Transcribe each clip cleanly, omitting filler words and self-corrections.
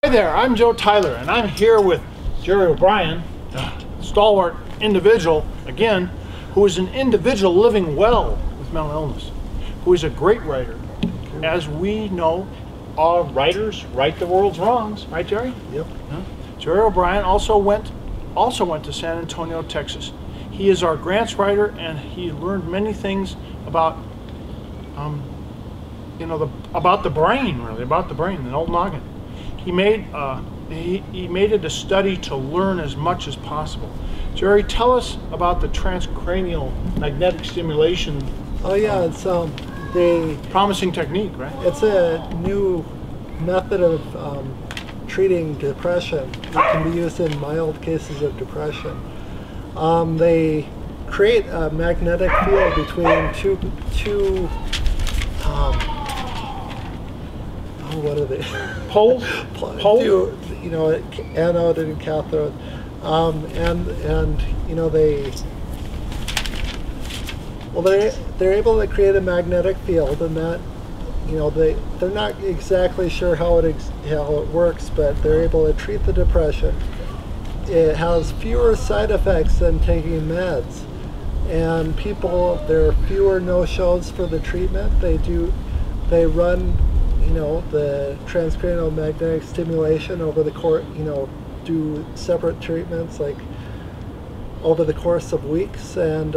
Hi there, I'm Joe Tyler, and I'm here with Jerry O'Brien, a stalwart individual, again, who is an individual living well with mental illness, who is a great writer. As we know, all writers right the world's wrongs, right, Jerry? Yep. Jerry O'Brien also went to San Antonio, Texas. He is our grants writer, and he learned many things about, about the brain, really, about the brain, the old noggin. He made it a study to learn as much as possible. Jerry, tell us about the transcranial magnetic stimulation. Oh yeah, it's promising technique, right? It's a new method of treating depression. It can be used in mild cases of depression. They create a magnetic field between two what are they? Poles? Two, anode and cathode, and they're able to create a magnetic field, and that they're not exactly sure how it works, but they're able to treat the depression. It has fewer side effects than taking meds, and there are fewer no-shows for the treatment. They run the transcranial magnetic stimulation over the course, do separate treatments like over the course of weeks, and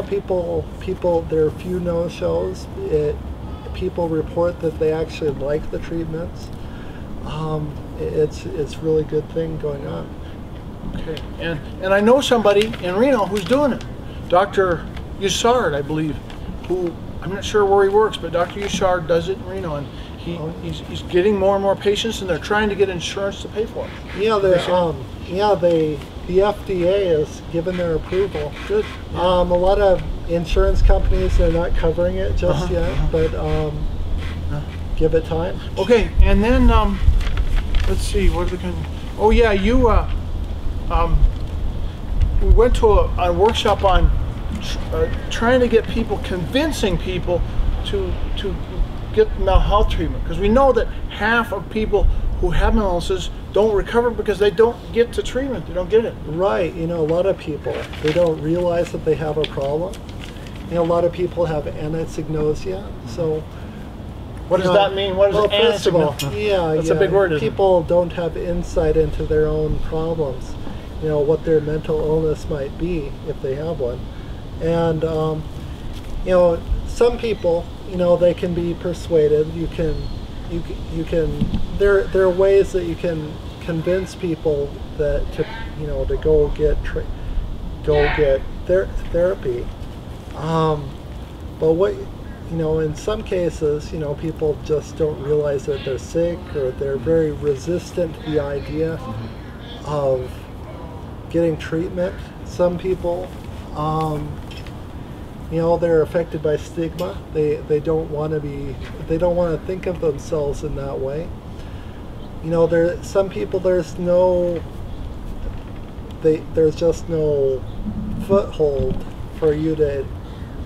people there are few no-shows. People report that they actually like the treatments. It's really good thing going on. Okay, and I know somebody in Reno who's doing it, Dr. Usard, I believe, who, I'm not sure where he works, but Dr. Usard does it in Reno, and he's getting more and more patients, and they're trying to get insurance to pay for it. Yeah, the FDA has given their approval. Good. A lot of insurance companies are not covering it just yet, but give it time. Okay, and then let's see, what are the kind of, oh yeah, you we went to a workshop on trying to get people, convincing people to get mental health treatment, because we know that half of people who have mental illnesses don't recover because they don't get to treatment. They don't get it. Right. A lot of people, they don't realize that they have a problem. A lot of people have anosognosia. So what does that mean? What is first of all, that's a big word. People don't have insight into their own problems. What their mental illness might be if they have one. And some people, they can be persuaded. There are ways that you can convince people that to go get therapy. But what in some cases, people just don't realize that they're sick, or they're very resistant to the idea of getting treatment. Some people, they're affected by stigma. They don't want to think of themselves in that way. Some people, there's just no foothold for you to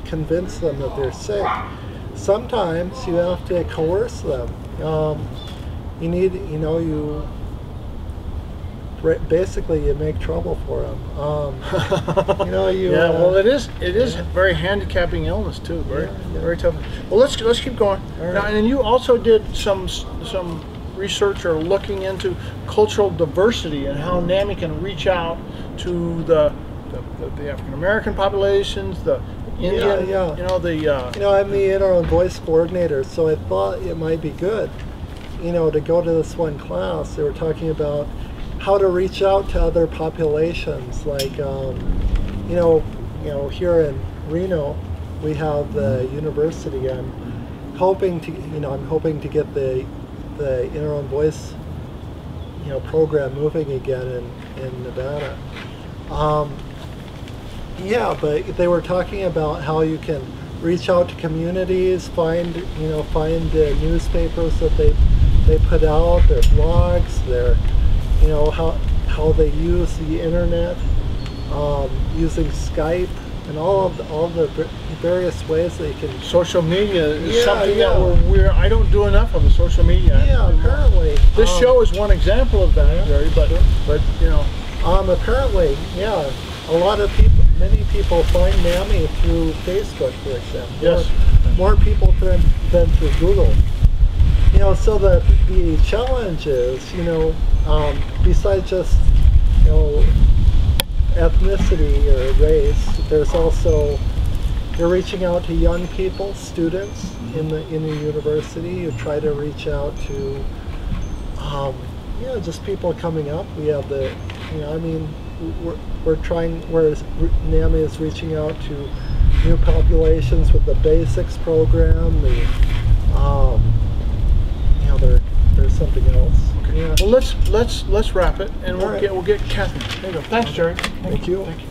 convince them that they're sick. Sometimes you have to coerce them. Basically you make trouble for them. Well, it is very handicapping illness too. Very tough. Well, let's keep going. Right. Now, and you also did some research or looking into cultural diversity and how NAMI can reach out to the African American populations, the Indian. I'm the interim voice coordinator, so I thought it might be good, to go to this one class. They were talking about how to reach out to other populations, like here in Reno we have the university. I'm hoping to get the interim voice program moving again in Nevada. But they were talking about how you can reach out to communities, find the newspapers that they put out, their blogs, their how they use the internet, using Skype, and all the various ways that you can. Social media is Yeah, something yeah. that I don't do enough of the social media. Yeah, apparently. This show is one example of that, Jerry, but you know. Apparently, yeah, a lot of people, many people find NAMI through Facebook, for example. Yes. More people than through Google. You know, so the challenge is, you know, besides just, you know, ethnicity or race, there's also, you're reaching out to young people, students in the university. You try to reach out to, you know, just people coming up. We have the, you know, I mean, we're trying, whereas NAMI is reaching out to new populations with the basics program. The, you know, there's something else. Okay. Yeah. Well, let's wrap it, and we'll right. get Kathy. There you go. Thanks, Jerry. Thank you. Thank you.